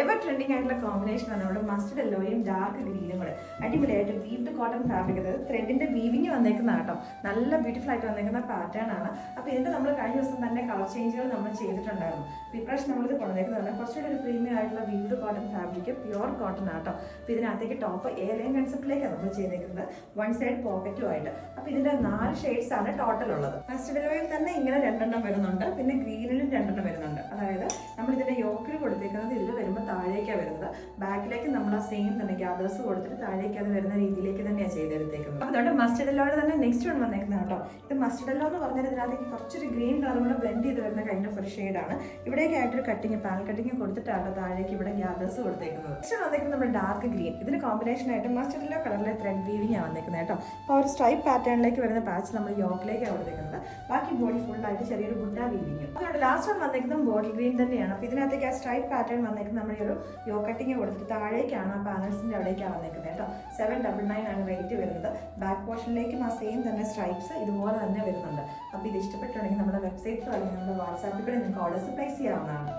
Ever trending ആയിട്ടുള്ള കോമ്പിനേഷനാണ് നമ്മുടെ മസ്റ്റർഡ് യെല്ലോയും ഡാർക്ക് ഗ്രീനും കൂടെ അടിപൊളിയായിട്ട് വീവ്ഡ് കോട്ടൺ ഫാബ്രിക്, അതായത് ത്രെഡിന്റെ വീവിങ് വന്നേക്കുന്ന കേട്ടോ. നല്ല ബ്യൂട്ടിഫുൾ ആയിട്ട് വന്നേക്കുന്ന പാറ്റേൺ ആണ്. അപ്പോൾ ഇതിന്റെ നമ്മൾ കഴിഞ്ഞ ദിവസം തന്നെ കളർ ചേഞ്ചുകൾ നമ്മൾ ചെയ്തിട്ടുണ്ടായിരുന്നു. ഇപ്രാവശ്യം നമ്മളിത് കൊണ്ടുവന്നേക്കുന്നത് കുറച്ചുകൂടി ഒരു പ്രീമിയം ആയിട്ടുള്ള weaved cotton fabric, pure cotton ആട്ടോ. അപ്പോൾ ഇതിനകത്തേക്ക് ടോപ്പ് എയർലൈൻ കൺസെപ്റ്റിലേക്കാണ് നമ്മൾ ചെയ്തേക്കുന്നത്, വൺ സൈഡ് പോക്കറ്റും ആയിട്ട്. അപ്പോൾ ഇതിന്റെ 4 ഷെയ്ഡ്സ് ആണ് ടോട്ടൽ ഉള്ളത്. മസ്റ്റർഡ് യെല്ലോയിൽ തന്നെ ഇങ്ങനെ 2 വരുന്നുണ്ട്, പിന്നെ ഗ്രീനിലും 2 വരുന്നുണ്ട്. അതായത് നമ്മൾ ഇതിന്റെ യോക്കിൽ കൊടുത്തേക്കുന്നത് ഇതിൽ വരുമ്പോൾ താഴേക്കാണ് വരുന്നത്, ബാക്കിലേക്ക് നമ്മൾ ആ സെയിം തന്നെ ഗ്യാദേഴ്സ് കൊടുത്തിട്ട് താഴേക്ക് അത് വരുന്ന രീതിയിലേക്ക് തന്നെയാണ് ചെയ്തെടുത്തേക്കുന്നത്. അപ്പോൾ അതുകൊണ്ട് മസ്റ്റർഡ് യെല്ലോയുടെ തന്നെ നെക്സ്റ്റ് വൺ വന്നേക്കുന്നത് കേട്ടോ. ഇത് മസ്റ്റർഡ് യെല്ലോ എന്ന് പറഞ്ഞാൽ ഇതിനകത്തേക്ക് കുറച്ചൊരു ഗ്രീൻ കളറും കൂടെ ബ്ലെൻഡ് ചെയ്ത് വരുന്ന കൈൻഡ് ഓഫ് ഒരു ഷെയ്ഡാണ്. ഇവിടേക്ക് ആയിട്ടൊരു കട്ടിങ്, പാനൽ കട്ടിങ് കൊടുത്തിട്ടാണ് താഴേക്ക് ഇവിടെ ഗ്യാദേഴ്സ് കൊടുത്തേക്കുന്നത്. നെക്സ്റ്റ് വന്നേക്കുന്നത് നമ്മുടെ ഡാർക്ക് ഗ്രീൻ. ഇതിന് കോമ്പിനേഷൻ ആയിട്ട് മസ്റ്റർഡ് യെല്ലോ കളറിലെ ത്രെഡ് വീവിംഗ് ആണ് വന്നേക്കുന്നത് കേട്ടോ. അപ്പോൾ ഒരു സ്ട്രൈപ്പ് പാറ്റേണിലേക്ക് വരുന്ന പാച്ച് നമ്മൾ യോക്കിലേക്കാണ് കൊടുത്തേക്കുന്നത്, ബാക്കി ബോഡി ഫുള്ളായിട്ട് ചെറിയൊരു ബുഡ വീവിങ്ങും. അതുകൊണ്ട് ലാസ്റ്റ് വൺ വന്നേക്കുന്നത് ബോട്ടിൽ ഗ്രീൻ തന്നെയാണ്. അപ്പോൾ ഇതിനകത്തേക്ക് ആ സ്ട്രൈപ്പ് പാറ്റേൺ വന്നേക്കുന്നത് നമ്മുടെ ഒരു യോ കട്ടിങ് കൊടുത്തിട്ട് താഴേക്കാണ് ആ പാനൽസിൻ്റെ അവിടേക്കാണ് വന്നേക്കുന്നത് കേട്ടോ. 799 ആണ് റേറ്റ് വരുന്നത്. ബാക്ക് പോർഷനിലേക്കും ആ സെയിം തന്നെ സ്ട്രൈപ്സ് ഇതുപോലെ തന്നെ വരുന്നുണ്ട്. അപ്പോൾ ഇത് ഇഷ്ടപ്പെട്ടുണ്ടെങ്കിൽ നമ്മുടെ വെബ്സൈറ്റിലോ അല്ലെങ്കിൽ നമ്മുടെ വാട്സാപ്പിൽ കൂടെ നിങ്ങൾക്ക് ഓർഡേഴ്സ് പ്ലേസ് ചെയ്യാവുന്നതാണ്.